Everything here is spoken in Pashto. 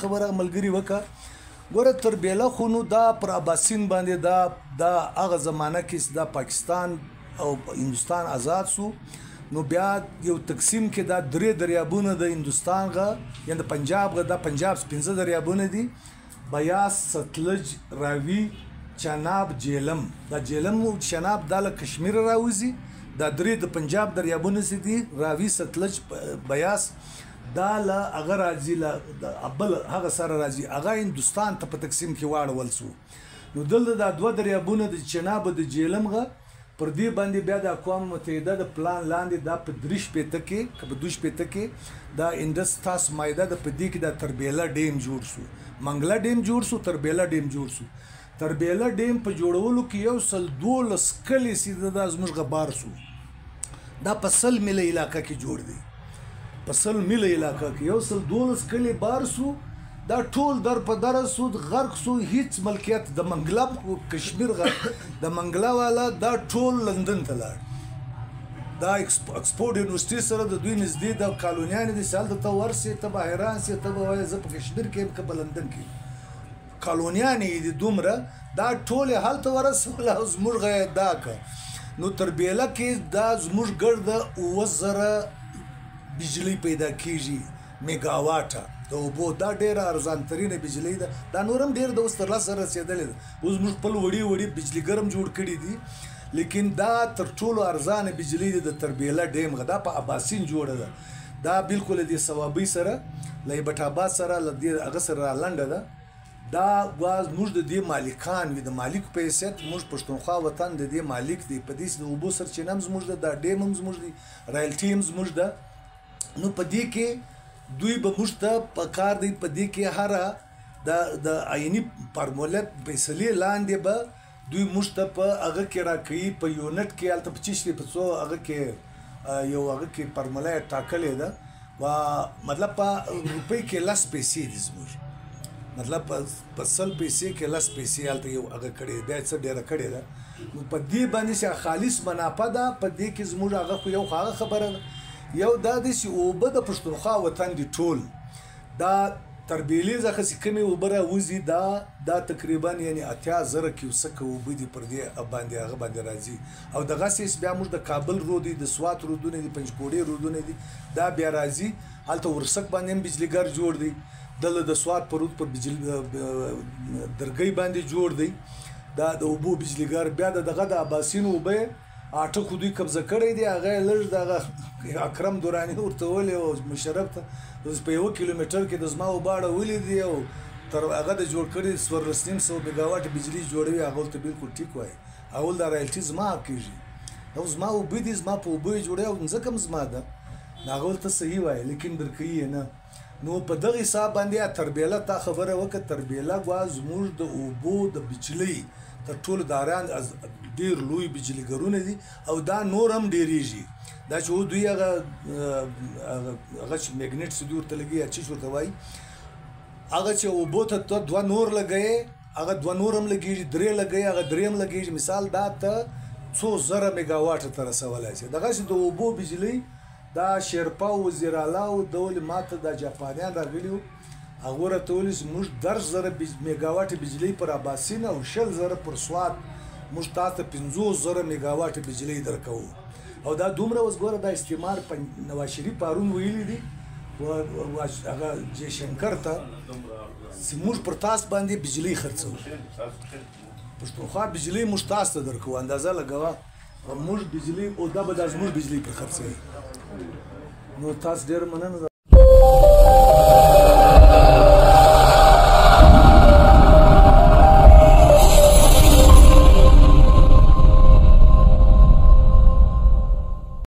خبره ملګری وکړه. ګوره تربیله خو نو دا پر اباسین باندې دا هغه زمانه کې دا پاکستان او هندوستان آزاد سو نو بیا یو تقسیم کې دا درې دریابونه د هندوستان غا یا د پنجاب غا دا پنجاب 15 دریابونه دي بیاس ستلج راوی چناب جیلم دا جیلم او چناب د کشمیر راوځي دا درې د پنجاب دریابونه سي دي راوی ستلج بیاس دا لا اگر راځي لا ابل هغه سره راځي هغه هندوستان ته په تقسیم کې واړول سو نو دلته دا دوه دریابونه د چناب د جیلم غا پر دې باندې بیا د اقوام متحده د پلان لاندې دا په 3 پته کې په 2 پته کې دا انډس تاس مایده د پدې کې د تربیله ډیم جوړ شو منګلا ډیم جوړ شو تربیله ډیم جوړ شو تربیله ډیم په جوړولو کې یو سل 12 کلی سیده د ازمږ غبار شو دا په سل مل علاقې کې جوړ دی په سل مل علاقې کې یو سل 12 کلی بار شو دا ټول در په در سود غرق سو هیڅ ملکیت د منګلا کشمیر د منګلا والا دا ټول لندن ته لاړ دا اکسفورد یونیورسيټي سره د دوی نږدې د کالونیان دي سال ته ورسې ته بهران سي ته وای ز په کشمیر کې په لندن کې کالونیان دي دومره دا ټول حالت ورسول او زموږ دا کا نو تربیله کې دا زموږ ګرد وزره بجلی پیدا کیږي میگاواټه د اوبو دا ډیره ارزان ترینه بجلی ده دا نورم ډیر د اوس تر لاسه رسیدلې ده اوس موږ خپل وړي بجلی ګرم جوړ کړي دي لیکن دا تر ټولو ارزانه بجلی ده د تربیله ډیم غدا په اباسین جوړه ده دا بالکل د ثوابي سره لیبټ آباد سره لدی هغه سره لنډه ده دا واز موږ د دې مالکان وي د مالک په حیثیت موږ پښتونخوا وطن د دې مالک دی په دې د اوبو سرچینه زموږ د ډیم زموږ دی رایلټي زموږ ده نو په دې کې دوی به موږ ته په کار دی په دې کې هره د عیني فارموله فیصلې لاندې به دوی موږ ته په هغه کې راکوي په یونټ کې هلته په چشري په څو هغه کې یو هغه کې فارموله ټاکلې ده و مطلب په روپۍ کې لس پیسې دي زموږ مطلب په سل پیسې کې لس پیسې هلته یو هغه کړې بیا څه ډېره کړې ده نو په دې باندې چې خالص منافع ده په دې کې زموږ هغه خو یو هغه خبره ده یو دا د سی اوبه د پښتونخوا وطن دی ټول دا تربیلی ځکه چې کمی اوبه راوځي دا تقریبا یعنی 80,000 کیوسک اوبه دي پر دې باندې هغه باندې راځي او دغه سیس بیا موږ د کابل رود د سوات رودونه دي پنځپوړي رودونه دي دا بیا راځي هلته ورسک باندې بجلیګر جوړ دی د سوات پر رود پر بجلی درګي باندې جوړ دی دا د اوبو بجلیګر بیا دغه د اباسین اوبه اټه خو دوی قبضه کړی دی هغه لږ دغه اکرم دورانی ورته ویلی او مشرف ته په 1 کیلومتر کې د زما وباړه ولیدي او تر هغه د جوړ کړي 100 میگاواټ بجلی جوړوي هغه ته بالکل ټیک وای اول دا رایلټي زما کیږي او زما وبې دي زما په وبې جوړي او ځکه زما ده هغه ته صحیح وای لیکن درکې نه نو په دغه حساب باندې تربیله تا خبره وکړه تربیله غواز موږ د اوبو د بجلی تر ټولو داران ډیر لوی بجلیګرونه دي او دا نور هم ډیریږي دا چې دوی هغه میګنیټ سدور ته لګي چې ورته وای هغه چې اوبو ته دوه نور لګي هغه دوه نور هم لګي درې لګي هغه درې هم لګي مثال دا ته 2,000 میگاواټ ته رسولای شي دغه چې د اوبو بجلی دا شیرپا وزیر اعلی او دول ماته د جاپانیان راغلیو هغه راته ویل موږ 10,000 میگاواټ بجلی پر اباسین او 60,000 پر سوات موږ تاسو 50,000 میگاواټ بجلی درکو او دا دومره اوس ګوره د استعمار په نواز شریف پارون ویلي دي او هغه جې شنکر ته موږ پر تاسو باندې بجلی خرڅو پښتونخوا بجلی موږ تاسو درکو اندازه لګوا موږ بجلی او دا به د زموږ بجلی پر خرڅوي نو تاسو ډېر مننه